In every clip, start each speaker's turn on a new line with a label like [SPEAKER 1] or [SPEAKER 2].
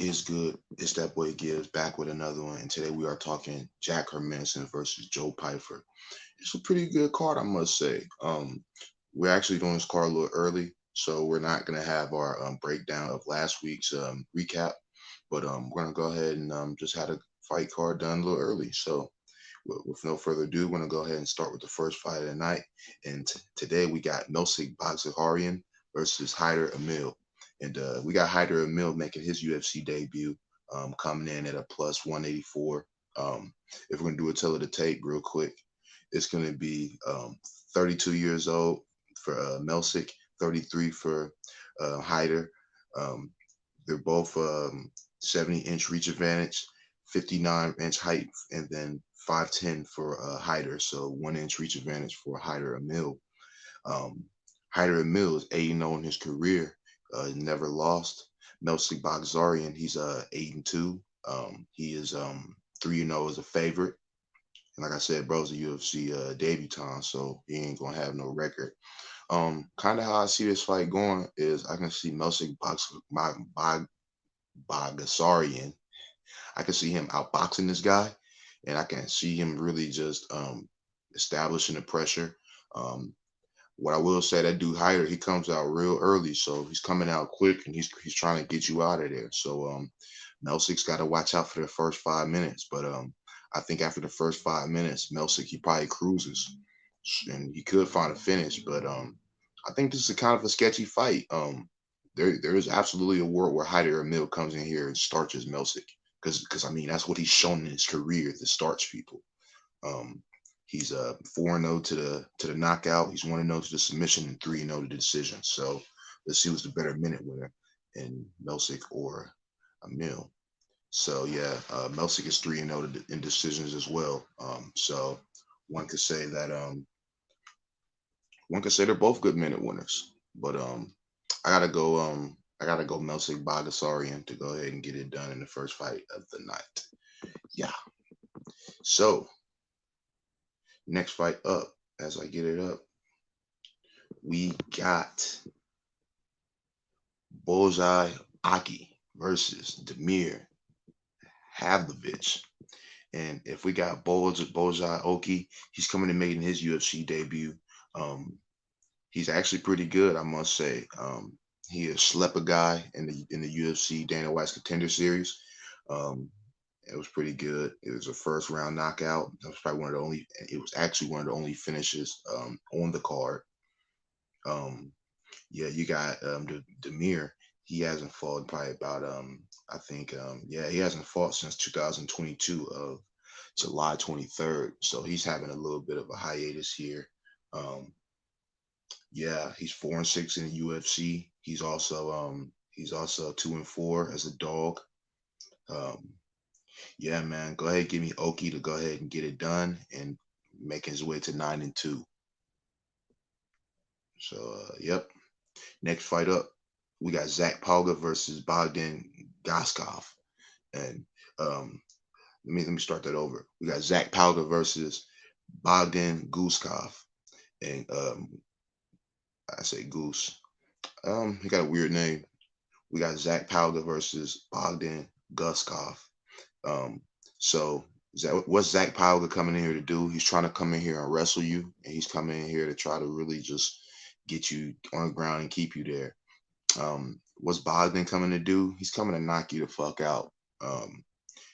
[SPEAKER 1] What is good? It's that boy Gibbs back with another one. And today we are talking Jack Hermanson versus Joe Pyfer. It's a pretty good card, I must say. We're actually doing this card a little early, so we're not gonna have our breakdown of last week's recap. But we're gonna go ahead and just had a fight card done a little early. So with no further ado, we're gonna go ahead and start with the first fight of the night. And today we got Milsic Bagzaharian versus Hyder Emil. And we got Hyder Emil making his UFC debut, coming in at a plus 184. If we're going to do a tell of the tape real quick, it's going to be 32 years old for Milsic, 33 for Hyder. Um, they're both 70-inch reach advantage, 59-inch height, and then 5'10 for Hyder. So 1 inch reach advantage for Hyder Emil. Um, Hyder Emil is 8-0 in his career, never lost. Melsik Bagzarian, he's 8-2. He is 3-0 as a favorite. And like I said, bro's a UFC debutant, so he ain't gonna have no record. Kind of how I see this fight going is I can see Melsik Bagzarian. I can see him outboxing this guy, and I can see him really just establishing the pressure. Um, what I will say, that dude Hyder, he comes out real early, so he's coming out quick and he's trying to get you out of there. So Melsic's got to watch out for the first 5 minutes. But I think after the first 5 minutes, Melsic he probably cruises and he could find a finish. But I think this is a kind of a sketchy fight. There is absolutely a world where Hyder Emil comes in here and starches Melsic because I mean that's what he's shown in his career to starch people. Um, he's 4-0 to the knockout. He's 1-0 to the submission and 3-0 to the decision. So let's see who's the better minute winner in Melsic or Emil. So yeah, Melsic is 3-0 in decisions as well. So one could say that one could say they're both good minute winners. But I gotta go I gotta go Melsic Bagasarian to go ahead and get it done in the first fight of the night. Yeah. So next fight up, as I get it up, we got Bullseye Aki versus Demir Havlovich. And if we got Bullseye Oki, he's coming and making his UFC debut. Um, he's actually pretty good, I must say. He is slept a guy in the UFC Dana White's Contender Series. Um, it was pretty good. It was a first round knockout. That was probably one of the only. It was actually one of the only finishes on the card. Um, yeah, you got Demir. He hasn't fought probably about I think yeah, he hasn't fought since 2022 of July 23rd. So he's having a little bit of a hiatus here. Um, yeah, he's 4-6 in the UFC. He's also 2-4 as a dog. Um, yeah, man, go ahead, give me Oki to go ahead and get it done and make his way to 9-2. So yep. Next fight up, we got Zach Pauga versus Bogdan Gaskov. And let me start that over. We got Zach Pauga versus Bogdan Guskov. And I say Goose. He got a weird name. We got Zach Pauga versus Bogdan Guskov. Um, so what's Zach Pauga coming in here to do? He's trying to come in here and wrestle you, and he's coming in here to try to really just get you on the ground and keep you there. What's Bogdan coming to do? He's coming to knock you the fuck out.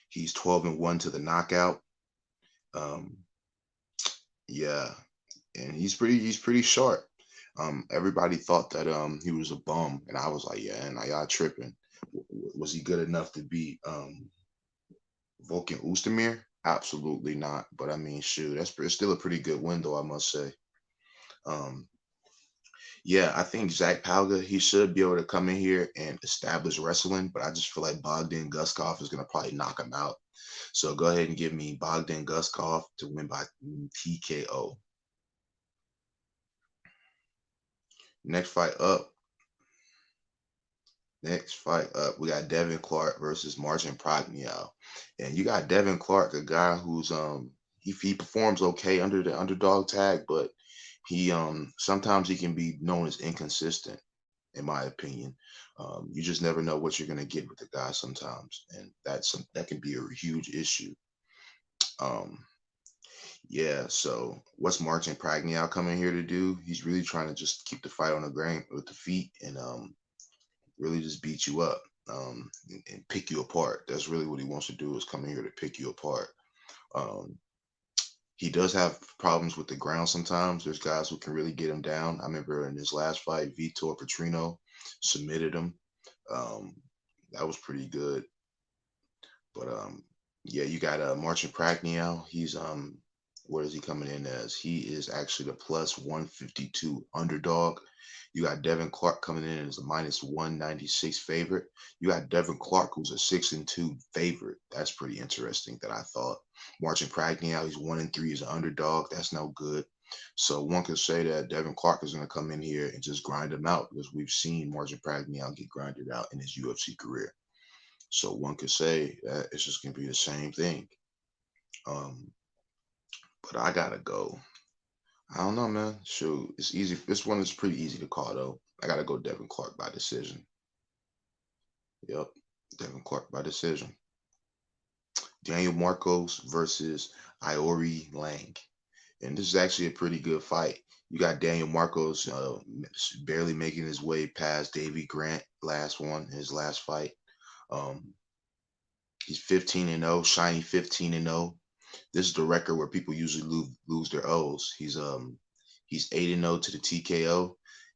[SPEAKER 1] He's 12-1 to the knockout. Um, yeah, and he's pretty short. Everybody thought that he was a bum, and I was like, yeah, and y'all tripping. Was he good enough to beat Volkan Oezdemir? Absolutely not. But I mean, shoot, it's still a pretty good window, I must say. Um, Yeah, I think Zach Pauga, he should be able to come in here and establish wrestling, but I just feel like Bogdan Guskov is going to probably knock him out. So go ahead and give me Bogdan Guskov to win by TKO. Next fight up. Next fight up, we got Devin Clark versus Marcin Progniel. And you got Devin Clark, a guy who's he performs okay under the underdog tag, but he sometimes he can be known as inconsistent. in my opinion. You just never know what you're gonna get with the guy sometimes, and that can be a huge issue. Um, yeah. So what's Martin Pragnial coming here to do? He's really trying to just keep the fight on the ground with the feet and really just beat you up and pick you apart. That's really what he wants to do is come in here to pick you apart. Um, he does have problems with the ground sometimes. There's guys who can really get him down. I remember in his last fight, Vitor Petrino submitted him. Um, that was pretty good. But yeah, you got Marcin Pragniel. He's what is he coming in as? He is actually the plus 152 underdog. You got Devin Clark coming in as a minus 196 favorite. You got Devin Clark, who's a 6-2 favorite. That's pretty interesting that I thought. Marcin Pragniel, he's 1-3 as an underdog. That's no good. So one could say that Devin Clark is going to come in here and just grind him out because we've seen Marcin Pragniel get grinded out in his UFC career. So one could say that it's just going to be the same thing. Um, but I gotta go. I don't know, man. Shoot, it's easy. This one is pretty easy to call, though. I gotta go Devin Clark by decision. Yep, Devin Clark by decision. Daniel Marcos versus Iori Lang, and this is actually a pretty good fight. You got Daniel Marcos barely making his way past Davy Grant his last fight. Um, he's 15-0, shiny 15-0. This is the record where people usually lose their O's. He's 8-0 to the TKO,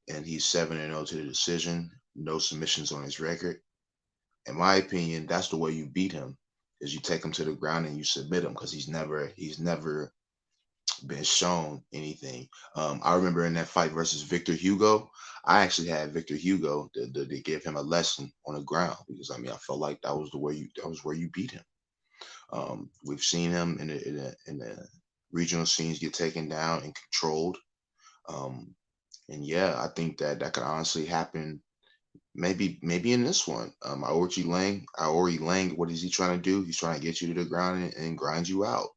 [SPEAKER 1] and he's 7-0 to the decision. No submissions on his record. In my opinion, that's the way you beat him. Is you take him to the ground and you submit him because he's never been shown anything. I remember in that fight versus Victor Hugo, I actually had Victor Hugo to give him a lesson on the ground because I mean I felt like that was where you beat him. We've seen him in the regional scenes get taken down and controlled. Um, and yeah, I think that could honestly happen. Maybe in this one, Iori Lang, what is he trying to do? He's trying to get you to the ground and grind you out.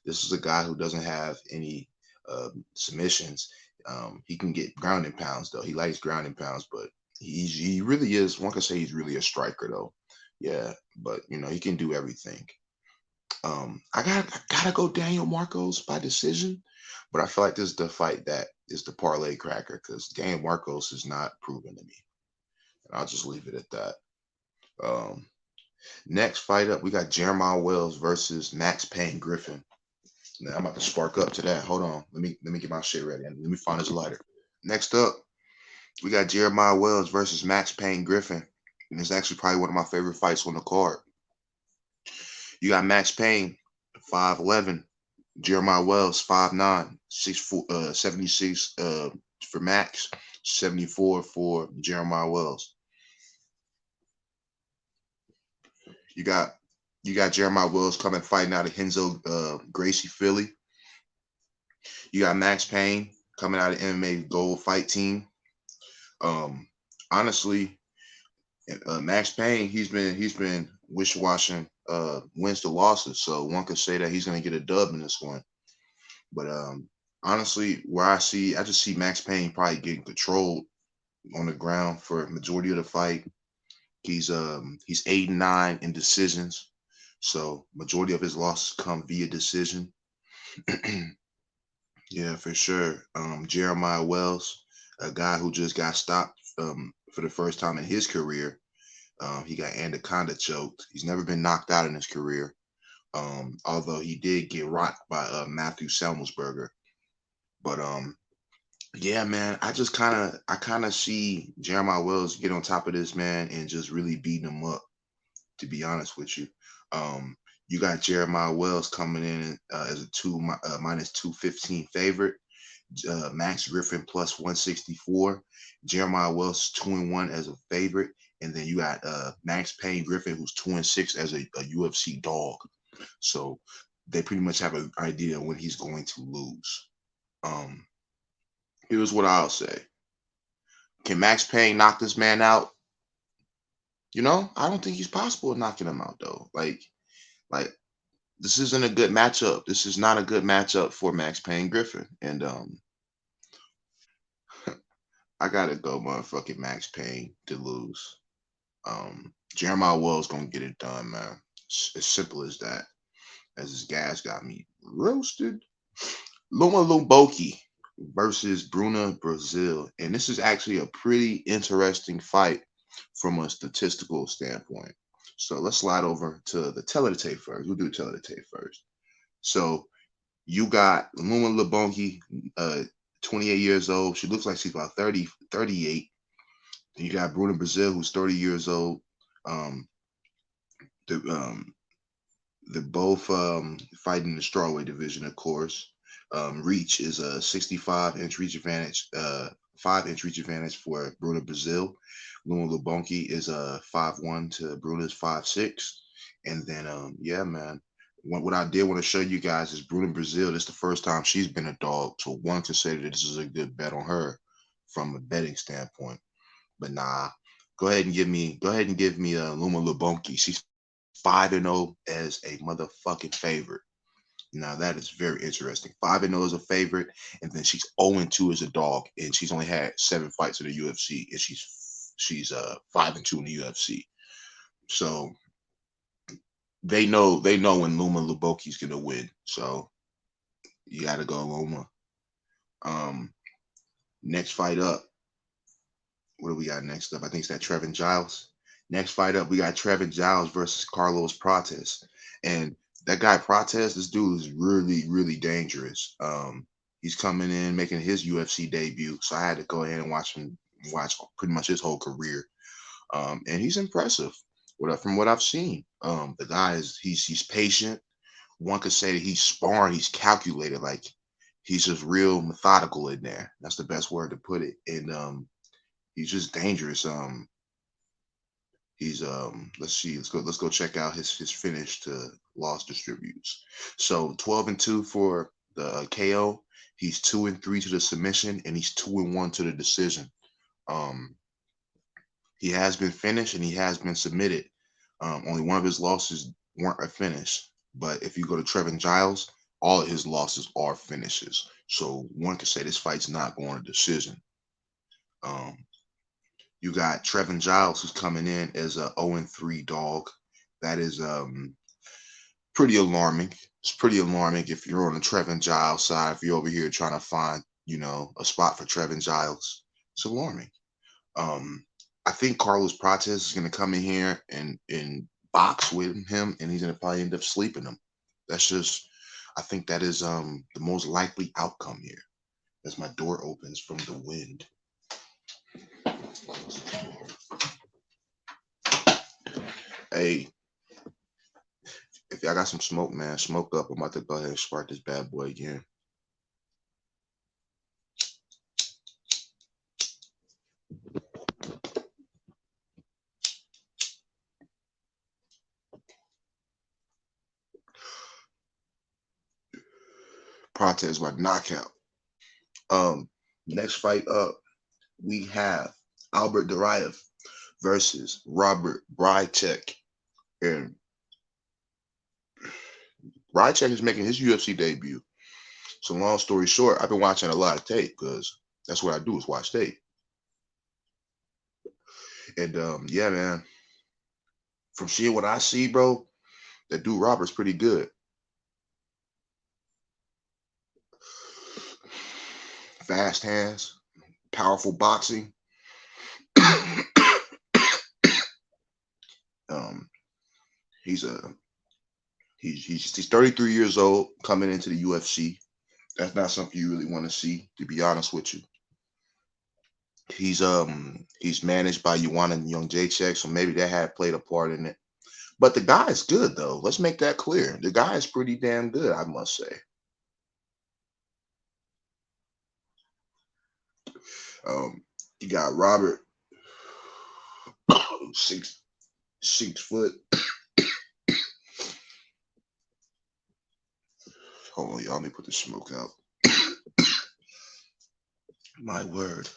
[SPEAKER 1] This is a guy who doesn't have any submissions. He can get grounding pounds though. He likes grounding pounds, but he really is. One could say he's really a striker though. Yeah, but he can do everything. I gotta go Daniel Marcos by decision, but I feel like this is the fight that is the parlay cracker because Daniel Marcos is not proven to me. And I'll just leave it at that. Um, Next fight up, we got Jeremiah Wells versus Max Payne Griffin. Now I'm about to spark up to that. Hold on, let me get my shit ready and let me find this lighter. Next up, we got Jeremiah Wells versus Max Payne Griffin, and it's actually probably one of my favorite fights on the card. You got Max Payne, 5'11", Jeremiah Wells, 5'9", 6'4", 76 for Max, 74 for Jeremiah Wells. You got Jeremiah Wells coming fighting out of Henzo Gracie, Philly. You got Max Payne coming out of MMA Gold Fight Team. Honestly, Max Payne, he's been wish-washing wins to losses, so one could say that he's going to get a dub in this one. But honestly, I just see Max Payne probably getting controlled on the ground for a majority of the fight. He's 8-9 in decisions, so majority of his losses come via decision. Yeah, for sure. Jeremiah Wells, a guy who just got stopped for the first time in his career. He got anaconda choked. He's never been knocked out in his career. Although he did get rocked by Matthew Selmelsberger. But yeah, man, I kind of see Jeremiah Wells get on top of this man and just really beating him up. To be honest with you, um, you got Jeremiah Wells coming in as a minus 215 favorite. Max Griffin plus 164. Jeremiah Wells 2-1 as a favorite, and then you got Max Payne Griffin who's 2-6 as a UFC dog. So they pretty much have an idea when he's going to lose. Um, Here's what I'll say: Can Max Payne knock this man out? I don't think he's possible of knocking him out though. Like this isn't a good matchup. This is not a good matchup for Max Payne Griffin, and I gotta go, motherfucking Max Payne to lose. Jeremiah Wells gonna get it done, man. It's as simple as that. As his gas got me roasted. Loma Lumboki versus Bruna Brazil, and this is actually a pretty interesting fight from a statistical standpoint. So let's slide over to the teletape first. We'll do teletape first. So you got Luma Lumboki, 28 years old. She looks like she's about 30, 38. And you got Bruna Brazil, who's 30 years old. Um, the They're both fighting the strawweight division, of course. Reach is a 65-inch reach advantage, 5-inch reach advantage for Bruna Brazil. Luna Lubonki is a 5'1" to Bruna's 5'6". And then, yeah, man, what I did want to show you guys is Bruna Brazil. This is the first time she's been a dog, so one could say that this is a good bet on her from a betting standpoint. But nah, go ahead and give me Luma Lubonki. She's 5-0 as a motherfucking favorite. Now that is very interesting. 5-0 as a favorite, and then she's 0-2 as a dog, and she's only had 7 fights in the UFC, and she's 5-2 in the UFC. So they know when Luma Luboki's gonna win. So you gotta go Luma. Um, Next fight up. What do we got next up? I think it's that Trevin Giles. Next fight up, we got Trevin Giles versus Carlos Prates. And that guy Prates, this dude is really, really dangerous. He's coming in, making his UFC debut. So I had to go ahead and watch pretty much his whole career. And he's impressive from what I've seen. The guy he's patient. One could say that he's sparring, he's calculated, like he's just real methodical in there. That's the best word to put it. And he's just dangerous. He's let's see, let's go check out his finish to loss distributes. So 12-2 for the KO. He's 2-3 to the submission, and he's 2-1 to the decision. He has been finished and he has been submitted. Only one of his losses weren't a finish. But if you go to Trevin Giles, all of his losses are finishes. So one could say this fight's not going to decision. You got Trevin Giles, who's coming in as a 0-3 dog. That is pretty alarming. It's pretty alarming if you're on the Trevin Giles side. If you're over here trying to find, a spot for Trevin Giles, it's alarming. I think Carlos Prates is going to come in here and box with him, and he's going to probably end up sleeping him. I think that is the most likely outcome here. As my door opens from the wind. Hey, if y'all got some smoke, man, smoke up. I'm about to go ahead and spark this bad boy again. Prates by knockout. Next fight up, we have Albert Duraev versus Robert Brychek. And Brychek is making his UFC debut. So long story short, I've been watching a lot of tape because that's what I do is watch tape. And yeah, man, from seeing what I see, bro, that dude Robert's pretty good. Fast hands, powerful boxing. He's 33 years old coming into the UFC. That's not something you really want to see, to be honest with you. He's managed by Joanna Young Jacek, so maybe that had played a part in it. But the guy is good though. Let's make that clear. The guy is pretty damn good, I must say. You got Robert, 6 foot. Hold on, y'all. Let me put the smoke out. My word.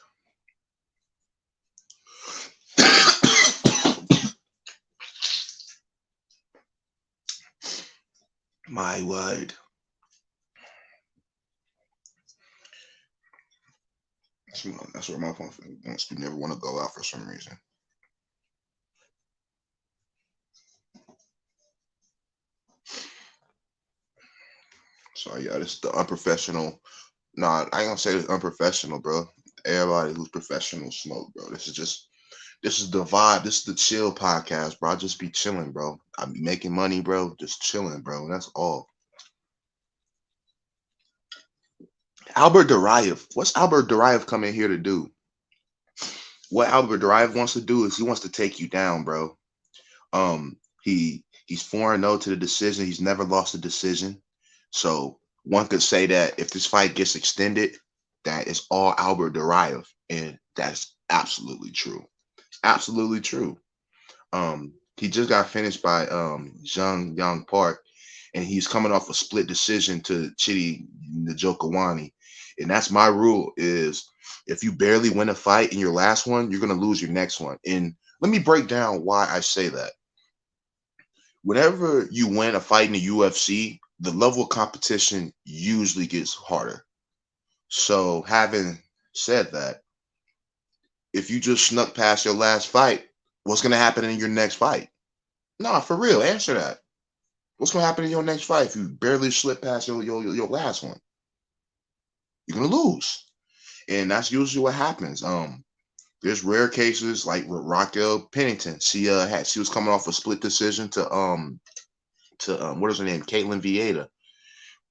[SPEAKER 1] My word. That's where my phone wants to never want to go out for some reason. So yeah, this is the unprofessional. Nah, I ain't gonna say it's unprofessional, bro. Everybody who's professional smoke, bro. This is the vibe. This is the chill podcast, bro. I just be chilling, bro. I be making money, bro. Just chilling, bro. That's all. Albert Duraev. What's Albert Duraev coming here to do? What Albert Duraev wants to do is he wants to take you down, bro. He's 4-0 to the decision. He's never lost a decision. So one could say that if this fight gets extended, that is all Albert Duraev, and that's absolutely true. Absolutely true. He just got finished by Zhang Yang Park, and he's coming off a split decision to Chidi Njokawani. And that's my rule: is if you barely win a fight in your last one, you're gonna lose your next one. And let me break down why I say that. Whenever you win a fight in the UFC, the level of competition usually gets harder. So, having said that, if you just snuck past your last fight, what's going to happen in your next fight? Nah, for real, answer that. What's going to happen in your next fight if you barely slip past your last one? You're going to lose. And that's usually what happens. There's rare cases like with Raquel Pennington. She was coming off a split decision to what is her name, Caitlin Vieira.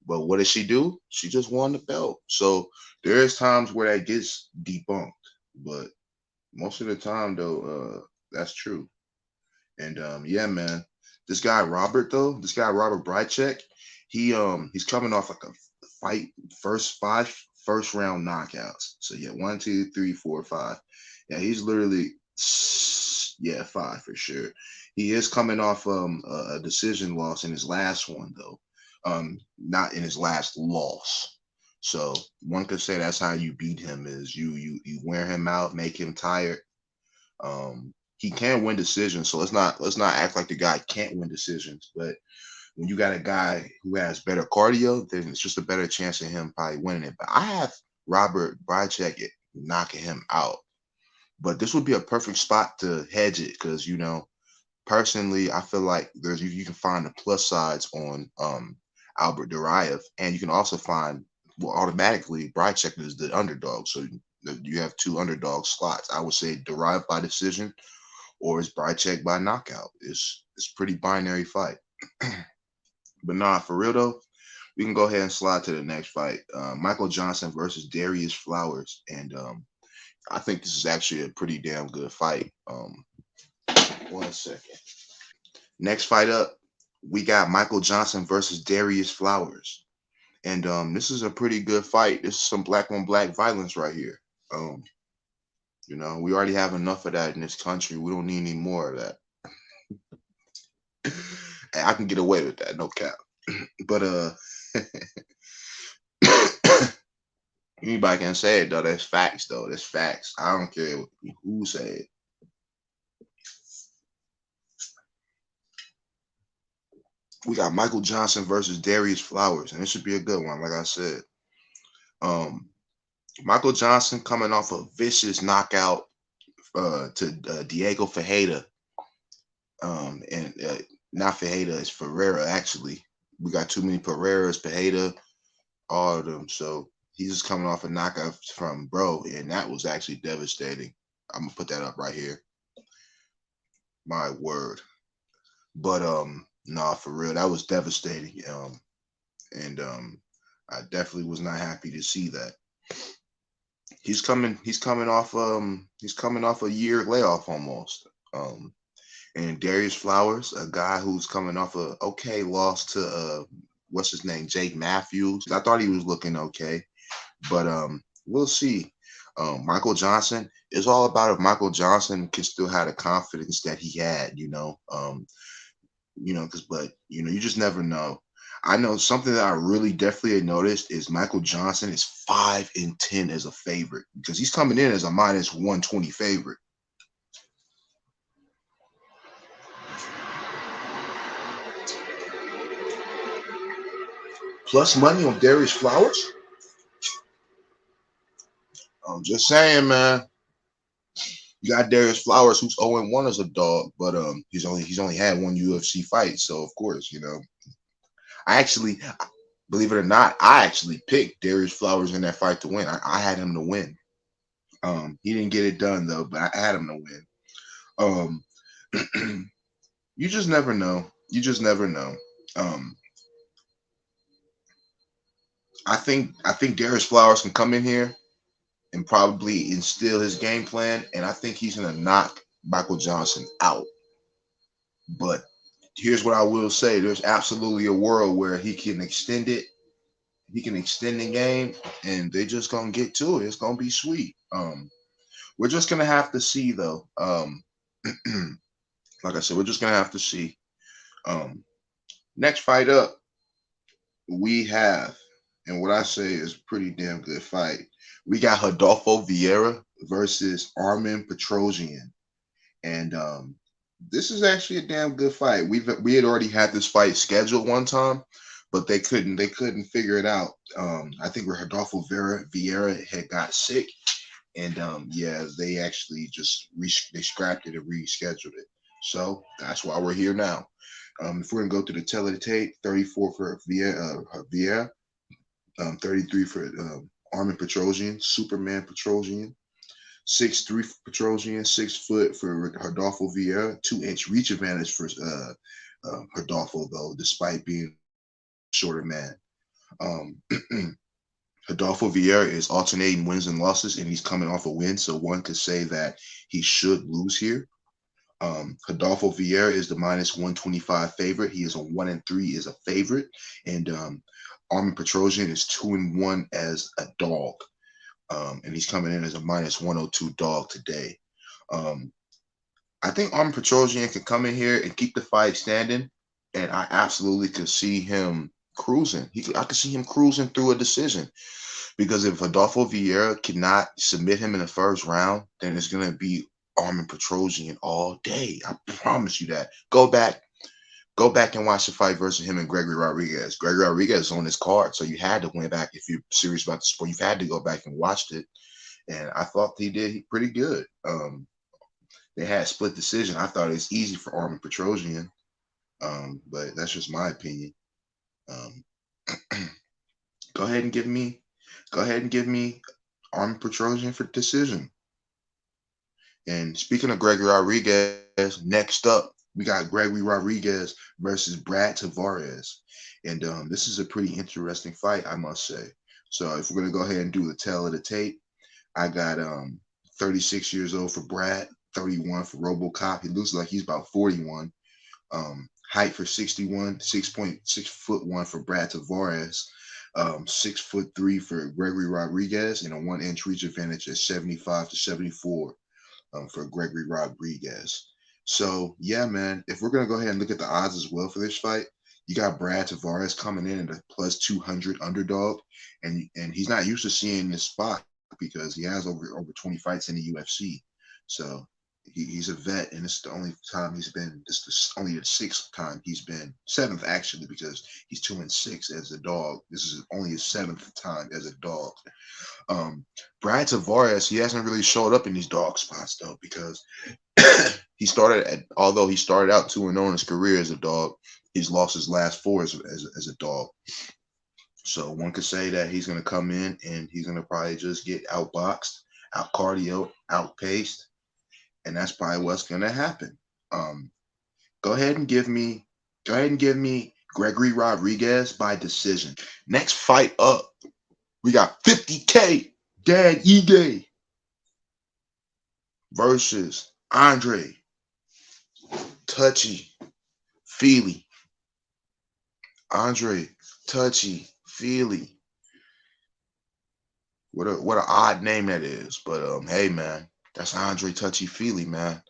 [SPEAKER 1] But what did she do? She just won the belt. So there is times where that gets debunked, but most of the time though, that's true. And yeah, man, this guy Robert Brychek, he's coming off like a fight five first round knockouts. So yeah, 1, 2, 3, 4, 5. Yeah, he's literally yeah, five for sure. He is coming off a decision loss in his last one though. Not in his last loss. So one could say that's how you beat him is you wear him out, make him tired. He can win decisions, so let's not act like the guy can't win decisions. But when you got a guy who has better cardio, then it's just a better chance of him probably winning it. But I have Robert Brychek knocking him out. But this would be a perfect spot to hedge it because personally, I feel like you can find the plus sides on Albert Duraev, and you can also find automatically Brychek is the underdog. So you have two underdog slots. I would say Duraev by decision or is Brychek by knockout. It's pretty binary fight. But nah, for real though, we can go ahead and slide to the next fight. Michael Johnson versus Darius Flowers, and I think this is actually a pretty damn good fight. 1 second. Next fight up, we got Michael Johnson versus Darius Flowers. And this is a pretty good fight. This is some black on black violence right here. We already have enough of that in this country. We don't need any more of that. And I can get away with that, no cap. But anybody can say it though. That's facts though. That's facts. I don't care who say it. We got Michael Johnson versus Darius Flowers, and it should be a good one, like I said. Um, Michael Johnson coming off a vicious knockout to Diego Ferreira, and not Ferreira, it's Ferreira actually. We got too many Pereiras, Ferreira, all of them. So he's just coming off a knockout from Bro, and that was actually devastating. I'm gonna put that up right here. My word. But nah, for real, that was devastating. And I definitely was not happy to see that. He's coming off a year layoff almost. And Darius Flowers, a guy who's coming off a okay loss to what's his name, Jake Matthews. I thought he was looking okay, but we'll see. Michael Johnson is all about if Michael Johnson can still have the confidence that he had, but you just never know. I know something that I really definitely noticed is Michael Johnson is 5-10 as a favorite because he's coming in as a -120 favorite. Plus money on Darius Flowers. I'm just saying, man. You got Darius Flowers, who's 0-1 as a dog, but he's only had one UFC fight, so of course, I actually, believe it or not, I actually picked Darius Flowers in that fight to win. I had him to win. He didn't get it done though, but I had him to win. You just never know. You just never know. Um, I think Darius Flowers can come in here and probably instill his game plan, and I think he's gonna knock Michael Johnson out. But here's what I will say: there's absolutely a world where he can extend it. He can extend the game, and they're just gonna get to it. It's gonna be sweet. We're just gonna have to see, though. Like I said, we're just gonna have to see. Um, Next fight up, we have, and what I say is a pretty damn good fight. We got Rodolfo Vieira versus Armin Petrosian, and this is actually a damn good fight. We had already had this fight scheduled one time, but they couldn't figure it out. I think Rodolfo Vieira had got sick, and yeah, they actually just they scrapped it and rescheduled it. So that's why we're here now. If we're gonna go to the teletape, 34 for Vieira, 33 for Armin Petrosian, Superman Petrosian, 6'3" for Petrosian, 6 foot for Rodolfo Vieira, 2-inch reach advantage for Rodolfo, though, despite being a shorter man. Um, Rodolfo Vieira is alternating wins and losses, and he's coming off a win, so one could say that he should lose here. Rodolfo Vieira is the -125 favorite. He is a 1-3 as a favorite, and Armin Petrosian is 2-1 as a dog, and he's coming in as a -102 dog today. Um, I think Armin Petrosian can come in here and keep the fight standing, and I absolutely could see him cruising. I could see him cruising through a decision. Because if Adolfo Vieira cannot submit him in the first round, then it's going to be Armin Petrosian all day. I promise you that. Go back and watch the fight versus him and Gregory Rodriguez. Gregory Rodriguez is on this card, so you had to win back if you're serious about the sport. You've had to go back and watch it, and I thought he did pretty good. They had a split decision. I thought it was easy for Armin Petrosian, but that's just my opinion. Um, go ahead and give me Go ahead and give me Armin Petrosian for decision. And speaking of Gregory Rodriguez, next up we got Gregory Rodriguez versus Brad Tavares, and this is a pretty interesting fight, I must say. So if we're gonna go ahead and do the tale of the tape, I got 36 years old for Brad, 31 for RoboCop. He looks like he's about 41. Height for 61, 6.6'1" for Brad Tavares. 6'3" for Gregory Rodriguez, and a 1-inch reach advantage at 75 to 74 for Gregory Rodriguez. So yeah, man, if we're gonna go ahead and look at the odds as well for this fight, you got Brad Tavares coming in at a +200 underdog, and he's not used to seeing this spot because he has over 20 fights in the UFC. So he's a vet, and it's the only time he's been. Only the sixth time he's been, seventh actually, because he's 2-6 as a dog. This is only his seventh time as a dog. Brad Tavares, he hasn't really showed up in these dog spots though, because although he started out 2-0 in his career as a dog, he's lost his last 4 as a dog. So one could say that he's going to come in and he's going to probably just get outboxed, out cardio, outpaced, and that's probably what's going to happen. Go ahead and give me Gregory Rodriguez by decision. Next fight up, we got 50K Dan Ige versus Andre Touchy Feely. Andre Touchy Feely. What an odd name that is, but hey man, that's Andre Touchy Feely, man.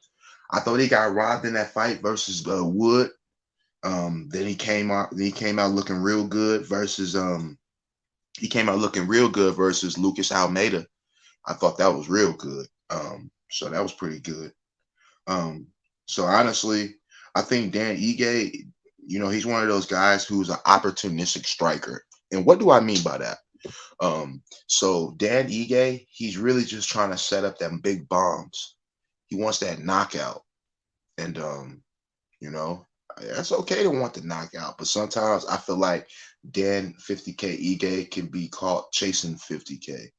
[SPEAKER 1] I thought he got robbed in that fight versus Wood. Then he came out looking real good versus Lucas Almeida. I thought that was real good. So that was pretty good. So honestly, I think Dan Ige, he's one of those guys who's an opportunistic striker. And what do I mean by that? So Dan Ige, he's really just trying to set up them big bombs. He wants that knockout. And you know, that's okay to want the knockout, but sometimes I feel like Dan 50K Ige can be caught chasing 50K.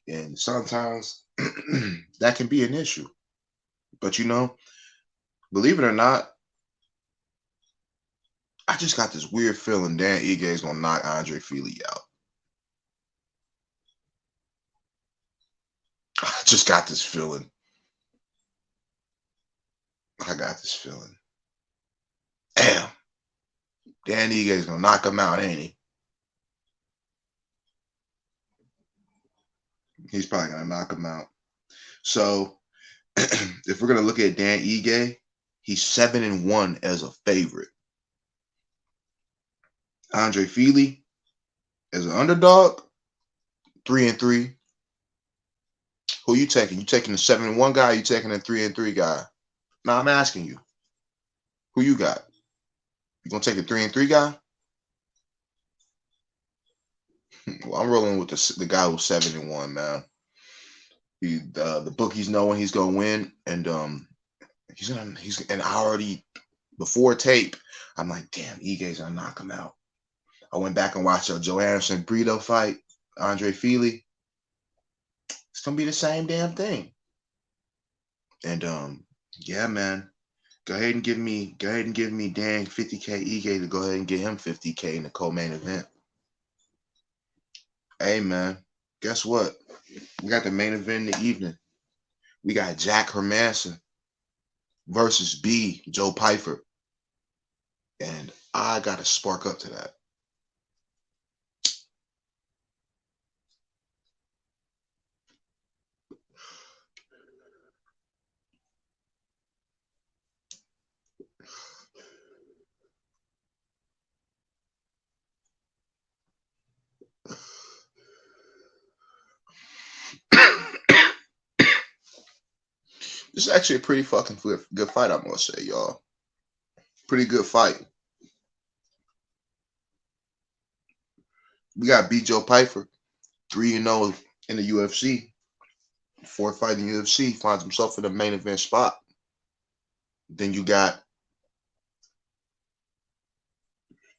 [SPEAKER 1] And sometimes that can be an issue. But believe it or not, I just got this weird feeling Dan Ige is gonna knock Andre Feely out. I just got this feeling. I got this feeling. Damn, Dan Ige is gonna knock him out, ain't he? He's probably gonna knock him out. So if we're gonna look at Dan Ige, he's 7-1 as a favorite. Andre Feely as an underdog, 3-3. Who you taking? You taking the 7-1 guy? Or you taking the 3-3 guy? Now I'm asking you, who you got? You gonna take the 3-3 guy? Well, I'm rolling with the guy who's 7-1, man. The bookies knowing he's gonna win, and and I already before tape, I'm like, damn, Ige's gonna knock him out. I went back and watched a Joe Anderson Brito fight, Andre Feely. It's gonna be the same damn thing. And yeah, man. Go ahead and give me Dan 50K Ige to go ahead and get him 50K in the co-main event. Hey man, guess what? We got the main event in the evening. We got Jack Hermanson versus B Joe Pyfer. And I gotta spark up to that. This is actually a pretty fucking good fight, I must say, y'all. Pretty good fight. We got B Joe Pyfer, 3-0 in the UFC. Fourth fight in the UFC, finds himself in the main event spot. Then you got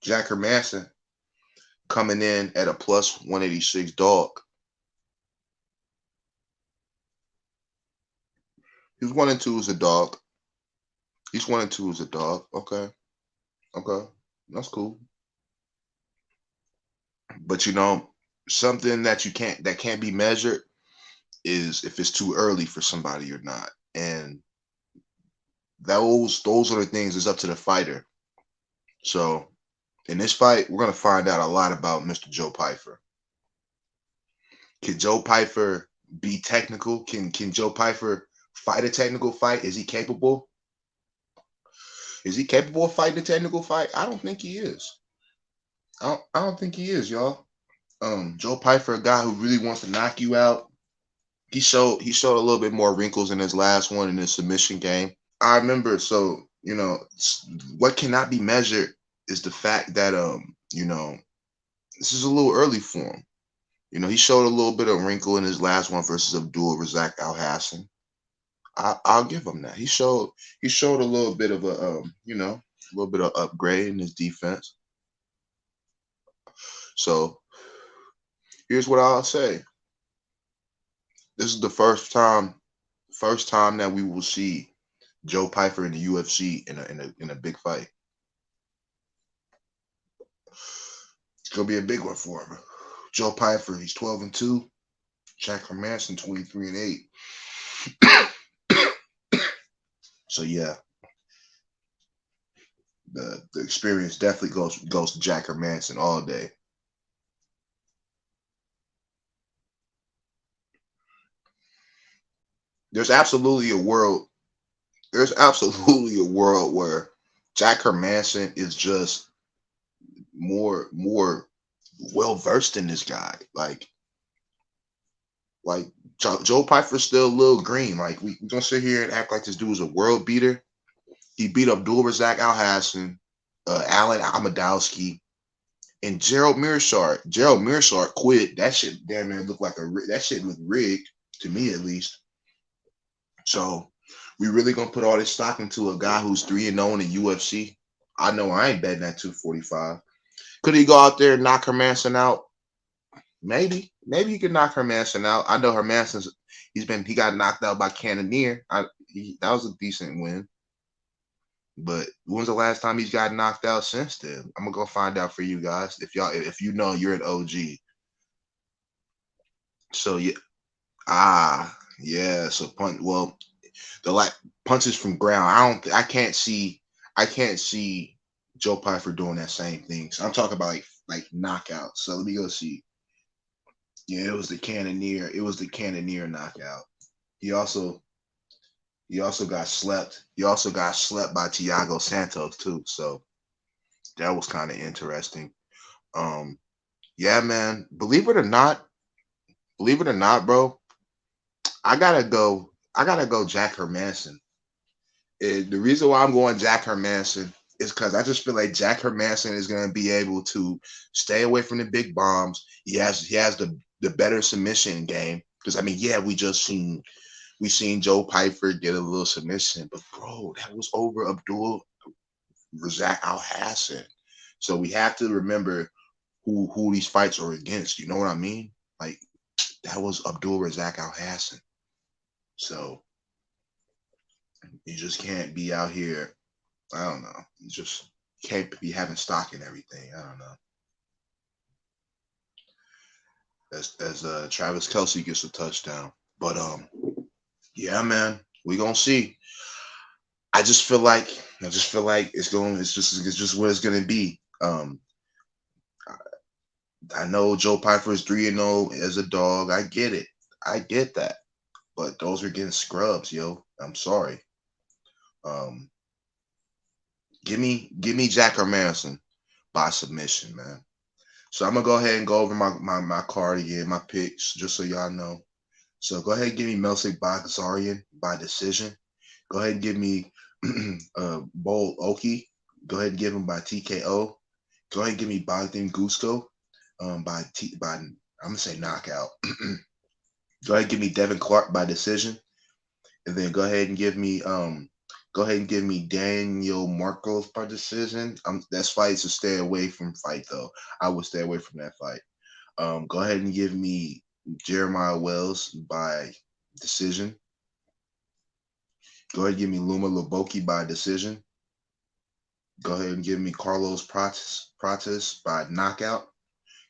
[SPEAKER 1] Jack Hermanson coming in at a plus 186 dog. He's 1-2 as a dog. He's 1-2 as a dog. Okay. Okay. That's cool. But something that can't be measured is if it's too early for somebody or not. And those are the things that's up to the fighter. So in this fight, we're gonna find out a lot about Mr. Joe Pyfer. Can Joe Pyfer be technical? Can Joe Pyfer fight a technical fight? Is he capable? Is he capable of fighting a technical fight? I don't think he is. I don't think he is, y'all. Joe Pyfer, a guy who really wants to knock you out. He showed a little bit more wrinkles in his last one in his submission game. I remember, so what cannot be measured is the fact that this is a little early for him. He showed a little bit of wrinkle in his last one versus Abdul Razak Al Hassan. I'll give him that. He showed a little bit of a little bit of upgrade in his defense. So here's what I'll say. This is the first time that we will see Joe Pyfer in the UFC in a big fight. It's gonna be a big one for him. Joe Pyfer, he's 12-2. Jack Hermanson, 23-8. So yeah, the experience definitely goes to Jack Hermanson all day. There's absolutely a world where Jack Hermanson is just more well versed in this guy. Like Joe Pyfer's still a little green. Like we don't sit here and act like this dude was a world beater. He beat Abdul Razak Al Hassan, Alan Amadowski, And Gerald Meerschaert quit. That shit damn near looked like that shit looked rigged to me at least. So we really gonna put all this stock into a guy who's 3-0 in the UFC? I know I ain't betting that 245. Could he go out there and knock Hermanson out? Maybe he could knock Hermanson out. I know Hermanson's he got knocked out by Cannonier. That was a decent win. But when's the last time he's got knocked out since then? I'm gonna go find out for you guys. If you know, you're an OG. So yeah. So the punches from ground. I can't see Joe Pyfer doing that same thing. So I'm talking about like knockout. So let me go see. Yeah, it was the Cannonier. It was the Cannonier knockout. He also got slept. He also got slept by Thiago Santos too. So that was kind of interesting. Yeah, man. Believe it or not, bro, I gotta go Jack Hermanson. The reason why I'm going Jack Hermanson is because I just feel like Jack Hermanson is gonna be able to stay away from the big bombs. He has the better submission game. Because I mean, yeah, we seen Joe Pyfer get a little submission, but bro, that was over Abdul Razak Al Hassan. So we have to remember who these fights are against. You know what I mean? Like that was Abdul Razak Al Hassan. So you just can't be out here. I don't know. You just can't be having stock in everything. I don't know. As Travis Kelce gets a touchdown, but yeah, man, we gonna see. I just feel like it's just what it's gonna be. I know Joe Pyfer is 3-0 as a dog. I get it. I get that. But those are getting scrubs, yo. I'm sorry. Give me Jack Hermanson by submission, man. So I'm gonna go ahead and go over my card again, my picks, just so y'all know. So go ahead and give me Melsik Baghdasaryan by decision. Go ahead and give me Bol Oki. Go ahead and give him by TKO. Go ahead and give me Bogdan Gusko by I'm gonna say knockout. Go ahead and give me Devin Clark by decision, and then go ahead and give me Daniel Marcos by decision. That's fights to stay away from fight though. I would stay away from that fight. Go ahead and give me Jeremiah Wells by decision. Go ahead and give me Luma Loboki by decision. Go ahead and give me Carlos Prates by knockout.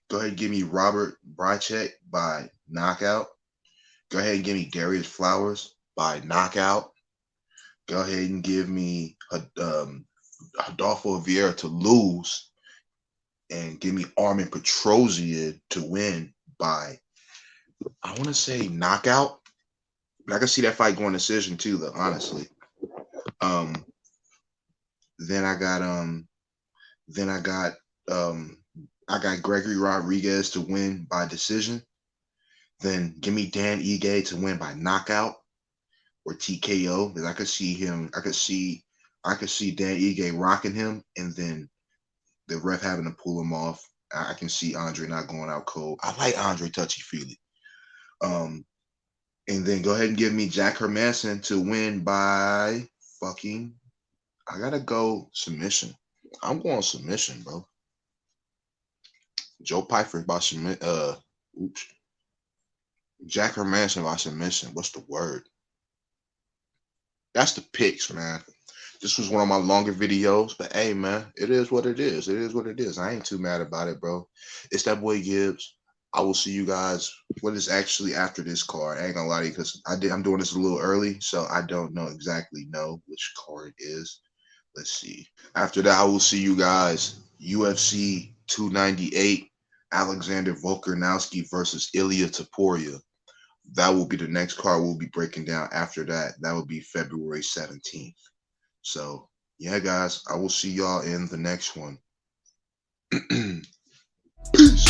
[SPEAKER 1] Go ahead and give me Robert Brychek by knockout. Go ahead and give me Darius Flowers by knockout. Go ahead and give me Adolfo Vieira to lose. And give me Armin Petrosian to win by, I want to say knockout. But I can see that fight going decision too, though, honestly. Then I got Gregory Rodriguez to win by decision. Then give me Dan Ige to win by knockout or TKO, because I could see Dan Ige rocking him, and then the ref having to pull him off. I can see Andre not going out cold. I like Andre touchy-feely. And then go ahead and give me Jack Hermanson to win by I gotta go submission. I'm going submission, bro. Joe Pyfer by submission. Jack Hermanson by submission. What's the word? That's the picks, man. This was one of my longer videos, but hey, man, it is what it is. It is what it is. I ain't too mad about it, bro. It's that boy Gibbs. I will see you guys. What is actually after this card? I ain't gonna lie to you because I'm doing this a little early, so I don't exactly know which card it is. Let's see. After that, I will see you guys. UFC 298, Alexander Volkanovski versus Ilya Topuria. That will be the next card we'll be breaking down after that. That will be February 17th. So, yeah, guys, I will see y'all in the next one. Peace.